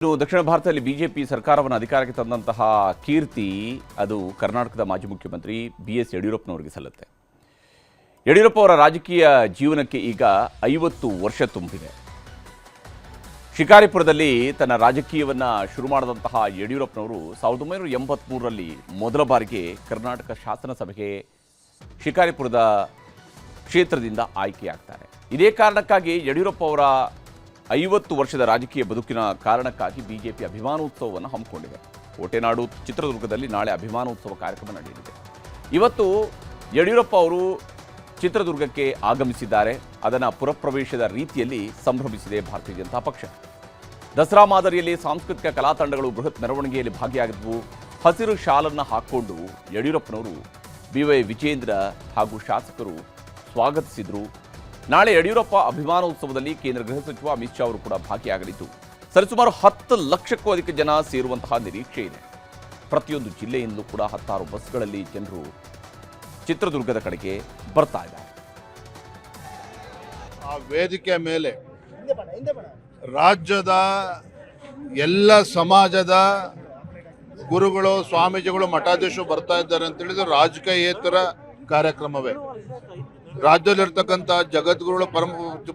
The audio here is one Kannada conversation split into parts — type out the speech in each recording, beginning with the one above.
ದಕ್ಷಿಣ ಭಾರತದಲ್ಲಿ ಬಿಜೆಪಿ ಸರ್ಕಾರವನ್ನು ಅಧಿಕಾರಕ್ಕೆ ತಂದಂತಹ ಕೀರ್ತಿ ಅದು ಕರ್ನಾಟಕದ ಮಾಜಿ ಮುಖ್ಯಮಂತ್ರಿ BS ಯಡಿಯೂರಪ್ಪನವರಿಗೆ ಸಲ್ಲುತ್ತೆ. ಯಡಿಯೂರಪ್ಪ ಅವರ ರಾಜಕೀಯ ಜೀವನಕ್ಕೆ ಈಗ 50 ವರ್ಷ ತುಂಬಿದೆ. ಶಿಕಾರಿಪುರದಲ್ಲಿ ತನ್ನ ರಾಜಕೀಯವನ್ನು ಶುರು ಮಾಡಿದಂತಹ ಯಡಿಯೂರಪ್ಪನವರು 1983ರಲ್ಲಿ ಮೊದಲ ಬಾರಿಗೆ ಕರ್ನಾಟಕ ಶಾಸನಸಭೆಗೆ ಶಿಕಾರಿಪುರದ ಕ್ಷೇತ್ರದಿಂದ ಆಯ್ಕೆಯಾಗ್ತಾರೆ. ಇದೇ ಕಾರಣಕ್ಕಾಗಿ ಯಡಿಯೂರಪ್ಪ ಅವರ 50 ವರ್ಷದ ರಾಜಕೀಯ ಬದುಕಿನ ಕಾರಣಕ್ಕಾಗಿ ಬಿಜೆಪಿ ಅಭಿಮಾನೋತ್ಸವವನ್ನು ಹಮ್ಮಿಕೊಂಡಿದೆ. ಕೋಟೆನಾಡು ಚಿತ್ರದುರ್ಗದಲ್ಲಿ ನಾಳೆ ಅಭಿಮಾನೋತ್ಸವ ಕಾರ್ಯಕ್ರಮ ನಡೆಯಲಿದೆ. ಇವತ್ತು ಯಡಿಯೂರಪ್ಪ ಅವರು ಚಿತ್ರದುರ್ಗಕ್ಕೆ ಆಗಮಿಸಿದ್ದಾರೆ. ಅದನ್ನು ಪುರಪ್ರವೇಶದ ರೀತಿಯಲ್ಲಿ ಸಂಭ್ರಮಿಸಿದೆ ಭಾರತೀಯ ಜನತಾ ಪಕ್ಷ. ದಸರಾ ಮಾದರಿಯಲ್ಲಿ ಸಾಂಸ್ಕೃತಿಕ ಕಲಾ ತಂಡಗಳು ಬೃಹತ್ ಮೆರವಣಿಗೆಯಲ್ಲಿ ಭಾಗಿಯಾಗಿದ್ವು. ಹಸಿರು ಶಾಲನ್ನು ಹಾಕಿಕೊಂಡು ಯಡಿಯೂರಪ್ಪನವರು BY ವಿಜೇಂದ್ರ ಹಾಗೂ ಶಾಸಕರು ಸ್ವಾಗತಿಸಿದರು. ನಾಳೆ ಯಡಿಯೂರಪ್ಪ ಅಭಿಮಾನೋತ್ಸವದಲ್ಲಿ ಕೇಂದ್ರ ಗೃಹ ಸಚಿವ ಅಮಿತ್ ಶಾ ಅವರು ಕೂಡ ಭಾಗಿಯಾಗಲಿದ್ದು ಸರಿಸುಮಾರು 10 ಲಕ್ಷಕ್ಕೂ ಅಧಿಕ ಜನ ಸೇರುವಂತಹ ನಿರೀಕ್ಷೆ ಇದೆ. ಪ್ರತಿಯೊಂದು ಜಿಲ್ಲೆಯಿಂದಲೂ ಕೂಡ 10 ಬಸ್ಗಳಲ್ಲಿ ಜನರು ಚಿತ್ರದುರ್ಗದ ಕಡೆಗೆ ಬರ್ತಾ ಇದ್ದಾರೆ. ಆ ವೇದಿಕೆ ಮೇಲೆ ರಾಜ್ಯದ ಎಲ್ಲ ಸಮಾಜದ ಗುರುಗಳು, ಸ್ವಾಮೀಜಿಗಳು, ಮಠಾಧೀಶರು ಬರ್ತಾ ಇದ್ದಾರೆ ಅಂತ ಹೇಳಿದ್ರೆ ರಾಜಕೀಯೇತರ ಕಾರ್ಯಕ್ರಮವೇ. ರಾಜ್ಯದಲ್ಲಿರ್ತಕ್ಕಂಥ ಜಗದ್ಗುರುಗಳು, ಪರಮ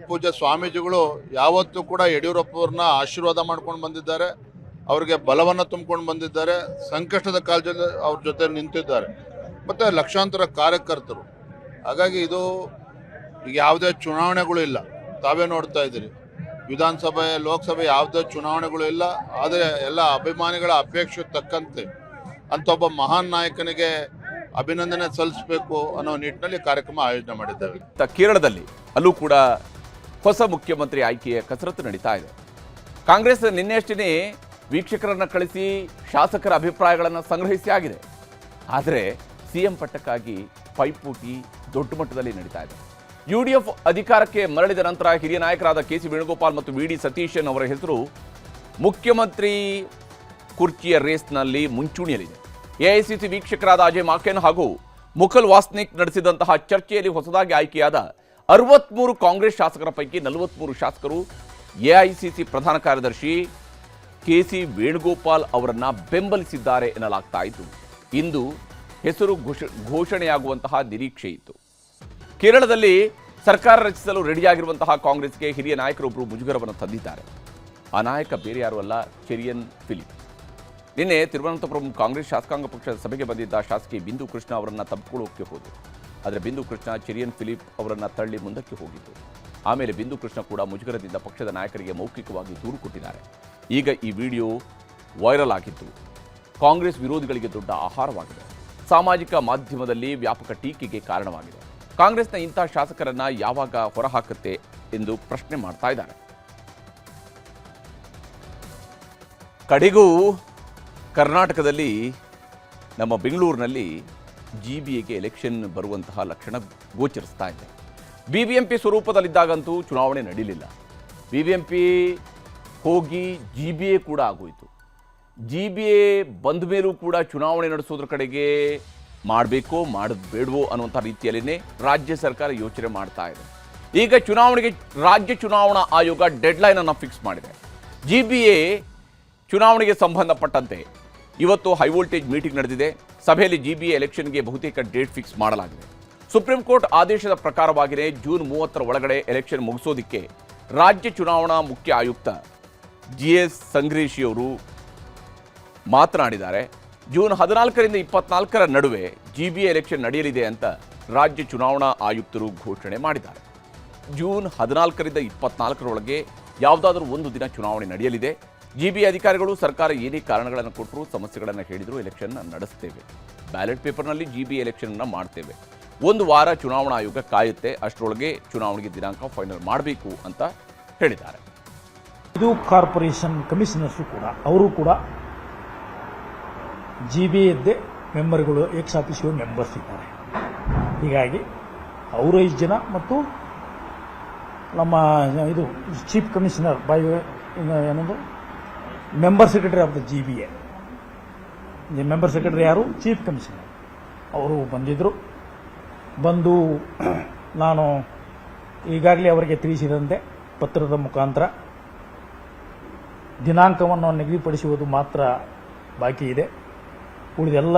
ಪೂಜ್ಯ ಸ್ವಾಮೀಜಿಗಳು ಯಾವತ್ತೂ ಕೂಡ ಯಡಿಯೂರಪ್ಪವ್ರನ್ನ ಆಶೀರ್ವಾದ ಮಾಡ್ಕೊಂಡು ಬಂದಿದ್ದಾರೆ. ಅವ್ರಿಗೆ ಬಲವನ್ನು ತುಂಬಿಕೊಂಡು ಬಂದಿದ್ದಾರೆ. ಸಂಕಷ್ಟದ ಕಾಲದಲ್ಲಿ ಅವ್ರ ಜೊತೆ ನಿಂತಿದ್ದಾರೆ. ಮತ್ತು ಲಕ್ಷಾಂತರ ಕಾರ್ಯಕರ್ತರು. ಹಾಗಾಗಿ ಇದು ಈಗ ಯಾವುದೇ ಚುನಾವಣೆಗಳು ಇಲ್ಲ. ತಾವೇ ನೋಡ್ತಾ ಇದ್ದೀರಿ, ವಿಧಾನಸಭೆ, ಲೋಕಸಭೆ ಯಾವುದೇ ಚುನಾವಣೆಗಳು ಇಲ್ಲ. ಆದರೆ ಎಲ್ಲ ಅಭಿಮಾನಿಗಳ ಅಪೇಕ್ಷೆ ತಕ್ಕಂತೆ ಅಂತ ಒಬ್ಬ ಮಹಾನ್ ನಾಯಕನಿಗೆ ಅಭಿನಂದನೆ ಸಲ್ಲಿಸಬೇಕು ಅನ್ನೋ ನಿಟ್ಟಿನಲ್ಲಿ ಕಾರ್ಯಕ್ರಮ ಆಯೋಜನೆ ಮಾಡಿದ್ದೇವೆ. ಕೇರಳದಲ್ಲಿ ಅಲ್ಲೂ ಕೂಡ ಹೊಸ ಮುಖ್ಯಮಂತ್ರಿ ಆಯ್ಕೆಯ ಕಸರತ್ತು ನಡೀತಾ ಇದೆ. ಕಾಂಗ್ರೆಸ್ ನಿನ್ನೆಷ್ಟೇ ವೀಕ್ಷಕರನ್ನು ಕಳಿಸಿ ಶಾಸಕರ ಅಭಿಪ್ರಾಯಗಳನ್ನು ಸಂಗ್ರಹಿಸಿ ಆಗಿದೆ. ಆದರೆ CM ಪಟ್ಟಕ್ಕಾಗಿ ಪೈಪೋಟಿ ದೊಡ್ಡ ಮಟ್ಟದಲ್ಲಿ ನಡೀತಾ ಇದೆ. UDF ಅಧಿಕಾರಕ್ಕೆ ಮರಳಿದ ನಂತರ ಹಿರಿಯ ನಾಯಕರಾದ KC ವೇಣುಗೋಪಾಲ್ ಮತ್ತು VD ಸತೀಶನ್ ಅವರ ಹೆಸರು ಮುಖ್ಯಮಂತ್ರಿ ಕುರ್ಚಿಯ ರೇಸ್ನಲ್ಲಿ ಮುಂಚೂಣಿಯಲ್ಲಿದೆ. AICC ವೀಕ್ಷಕರಾದ ಅಜಯ್ ಮಾಕೆನ್ ಹಾಗೂ ಮುಕುಲ್ ವಾಸ್ನಿಕ್ ನಡೆಸಿದಂತಹ ಚರ್ಚೆಯಲ್ಲಿ ಹೊಸದಾಗಿ ಆಯ್ಕೆಯಾದ 63 ಕಾಂಗ್ರೆಸ್ ಶಾಸಕರ ಪೈಕಿ 43 ಶಾಸಕರು AICC ಪ್ರಧಾನ ಕಾರ್ಯದರ್ಶಿ KC ವೇಣುಗೋಪಾಲ್ ಅವರನ್ನ ಬೆಂಬಲಿಸಿದ್ದಾರೆ ಎನ್ನಲಾಗ್ತಾ ಇತ್ತು. ಇಂದು ಹೆಸರು ಘೋಷಣೆಯಾಗುವಂತಹ ನಿರೀಕ್ಷೆ ಇತ್ತು. ಕೇರಳದಲ್ಲಿ ಸರ್ಕಾರ ರಚಿಸಲು ರೆಡಿಯಾಗಿರುವಂತಹ ಕಾಂಗ್ರೆಸ್ಗೆ ಹಿರಿಯ ನಾಯಕರೊಬ್ಬರು ಮುಜುಗರವನ್ನು ತಂದಿದ್ದಾರೆ. ಆ ನಾಯಕ ಬೇರೆ ಯಾರೂ ಅಲ್ಲ, ಚೆರಿಯನ್ ಫಿಲಿಪ್. ನಿನ್ನೆ ತಿರುವನಂತಪುರಂ ಕಾಂಗ್ರೆಸ್ ಶಾಸಕಾಂಗ ಪಕ್ಷದ ಸಭೆಗೆ ಬಂದಿದ್ದ ಶಾಸಕಿ ಬಿಂದು ಕೃಷ್ಣ ಅವರನ್ನು ತಬ್ಬಿಕೊಳ್ಳೋಕೆ ಹೋದರು. ಆದರೆ ಬಿಂದು ಕೃಷ್ಣ ಚೆರಿಯನ್ ಫಿಲಿಪ್ ಅವರನ್ನು ತಳ್ಳಿ ಮುಂದಕ್ಕೆ ಹೋಗಿದ್ದು. ಆಮೇಲೆ ಬಿಂದು ಕೃಷ್ಣ ಕೂಡ ಮುಜುಗರದಿಂದ ಪಕ್ಷದ ನಾಯಕರಿಗೆ ಮೌಖಿಕವಾಗಿ ದೂರು ಕೊಟ್ಟಿದ್ದಾರೆ. ಈಗ ಈ ವಿಡಿಯೋ ವೈರಲ್ ಆಗಿದ್ದು ಕಾಂಗ್ರೆಸ್ ವಿರೋಧಿಗಳಿಗೆ ದೊಡ್ಡ ಆಹಾರವಾಗಿದೆ. ಸಾಮಾಜಿಕ ಮಾಧ್ಯಮದಲ್ಲಿ ವ್ಯಾಪಕ ಟೀಕೆಗೆ ಕಾರಣವಾಗಿದೆ. ಕಾಂಗ್ರೆಸ್ನ ಇಂಥ ಶಾಸಕರನ್ನ ಯಾವಾಗ ಹೊರಹಾಕುತ್ತೆ ಎಂದು ಪ್ರಶ್ನೆ ಮಾಡ್ತಾ ಇದ್ದಾರೆ. ಕಡೆಗೂ ಕರ್ನಾಟಕದಲ್ಲಿ ನಮ್ಮ ಬೆಂಗಳೂರಿನಲ್ಲಿ GBAಗೆ ಎಲೆಕ್ಷನ್ ಬರುವಂತಹ ಲಕ್ಷಣ ಗೋಚರಿಸ್ತಾ ಇದೆ. BBMP ಸ್ವರೂಪದಲ್ಲಿದ್ದಾಗಂತೂ ಚುನಾವಣೆ ನಡೀಲಿಲ್ಲ. BBMP ಹೋಗಿ GBA ಕೂಡ ಆಗೋಯಿತು. GBA ಬಂದ ಮೇಲೂ ಕೂಡ ಚುನಾವಣೆ ನಡೆಸೋದ್ರ ಕಡೆಗೆ ಮಾಡಬೇಕೋ ಬೇಡವೋ ಅನ್ನುವಂಥ ರೀತಿಯಲ್ಲಿನೇ ರಾಜ್ಯ ಸರ್ಕಾರ ಯೋಚನೆ ಮಾಡ್ತಾ ಇದೆ. ಈಗ ಚುನಾವಣೆಗೆ ರಾಜ್ಯ ಚುನಾವಣಾ ಆಯೋಗ ಡೆಡ್ಲೈನ್ ಅನ್ನು ಫಿಕ್ಸ್ ಮಾಡಿದೆ. GBA ಚುನಾವಣೆಗೆ ಸಂಬಂಧಪಟ್ಟಂತೆ ಇವತ್ತು ಹೈವೋಲ್ಟೇಜ್ ಮೀಟಿಂಗ್ ನಡೆದಿದೆ. ಸಭೆಯಲ್ಲಿ GBA ಎಲೆಕ್ಷನ್ಗೆ ಬಹುತೇಕ ಡೇಟ್ ಫಿಕ್ಸ್ ಮಾಡಲಾಗಿದೆ. ಸುಪ್ರೀಂ ಕೋರ್ಟ್ ಆದೇಶದ ಪ್ರಕಾರವಾಗಿಯೇ ಜೂನ್ 30ರ ಒಳಗಡೆ ಎಲೆಕ್ಷನ್ ಮುಗಿಸೋದಕ್ಕೆ ರಾಜ್ಯ ಚುನಾವಣಾ ಮುಖ್ಯ ಆಯುಕ್ತ GS ಸಂಗ್ರೇಶಿ ಅವರು ಮಾತನಾಡಿದ್ದಾರೆ. ಜೂನ್ 14ರಿಂದ 24ರ ನಡುವೆ GBA ಎಲೆಕ್ಷನ್ ನಡೆಯಲಿದೆ ಅಂತ ರಾಜ್ಯ ಚುನಾವಣಾ ಆಯುಕ್ತರು ಘೋಷಣೆ ಮಾಡಿದ್ದಾರೆ. ಜೂನ್ 14ರಿಂದ 24ರೊಳಗೆ ಯಾವುದಾದ್ರೂ ಒಂದು ದಿನ ಚುನಾವಣೆ ನಡೆಯಲಿದೆ. GBA ಅಧಿಕಾರಿಗಳು ಸರ್ಕಾರ ಏನೇ ಕಾರಣಗಳನ್ನು ಕೊಟ್ಟರು, ಸಮಸ್ಯೆಗಳನ್ನು ಹೇಳಿದ್ರು, ಎಲೆಕ್ಷನ್ ನಡೆಸ್ತೇವೆ, ಬ್ಯಾಲೆಟ್ ಪೇಪರ್ನಲ್ಲಿ GBA ಎಲೆಕ್ಷನ್ ಮಾಡ್ತೇವೆ, ಒಂದು ವಾರ ಚುನಾವಣಾ ಆಯೋಗ ಕಾಯುತ್ತೆ, ಅಷ್ಟರೊಳಗೆ ಚುನಾವಣೆಗೆ ದಿನಾಂಕ ಫೈನಲ್ ಮಾಡಬೇಕು ಅಂತ ಹೇಳಿದ್ದಾರೆ. ಇದು ಕಾರ್ಪೊರೇಷನ್ ಕಮಿಷನರ್ಸು ಕೂಡ ಅವರು ಕೂಡ GBAದ್ದೇ ಮೆಂಬರ್ಗಳು, ಎಕ್ಸ್ ಆಫೀಸಿಯೋ ಮೆಂಬರ್ಸ್ ಇದ್ದಾರೆ. ಹೀಗಾಗಿ ಅವರು 5 ಜನ ಮತ್ತು ನಮ್ಮ ಇದು ಚೀಫ್ ಕಮಿಷನರ್ ಏನದು member secretary of the GBA, member secretary ಯಾರು, ಚೀಫ್ ಕಮಿಷನರ್ ಅವರು ಬಂದಿದ್ದರು. ಬಂದು ನಾನು ಈಗಾಗಲೇ ಅವರಿಗೆ ತಿಳಿಸಿದಂತೆ ಪತ್ರದ ಮುಖಾಂತರ ದಿನಾಂಕವನ್ನು ನಿಗದಿಪಡಿಸುವುದು ಮಾತ್ರ ಬಾಕಿ ಇದೆ. ಉಳಿದೆಲ್ಲ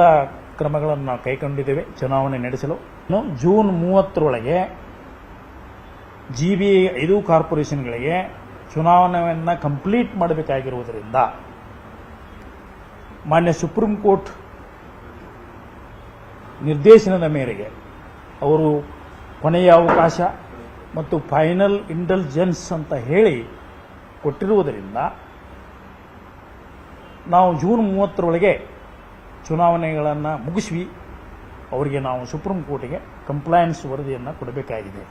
ಕ್ರಮಗಳನ್ನು ನಾವು ಕೈಗೊಂಡಿದ್ದೇವೆ ಚುನಾವಣೆ ನಡೆಸಲು. ಇನ್ನು ಜೂನ್ 30ರೊಳಗೆ GBA 5 ಕಾರ್ಪೊರೇಷನ್ಗಳಿಗೆ ಚುನಾವಣೆಯನ್ನು ಕಂಪ್ಲೀಟ್ ಮಾಡಬೇಕಾಗಿರುವುದರಿಂದ ಮಾನ್ಯ ಸುಪ್ರೀಂ ಕೋರ್ಟ್ ನಿರ್ದೇಶನದ ಮೇರೆಗೆ ಅವರು ಕೊನೆಯ ಅವಕಾಶ ಮತ್ತು ಫೈನಲ್ ಇಂಟೆಲಿಜೆನ್ಸ್ ಅಂತ ಹೇಳಿ ಕೊಟ್ಟಿರುವುದರಿಂದ ನಾವು ಜೂನ್ 30ರೊಳಗೆ ಚುನಾವಣೆಗಳನ್ನು ಮುಗಿಸಿ ಅವರಿಗೆ ನಾವು ಸುಪ್ರೀಂ ಕೋರ್ಟ್ಗೆ ಕಂಪ್ಲೈನ್ಸ್ ವರದಿಯನ್ನು ಕೊಡಬೇಕಾಗಿದೆ.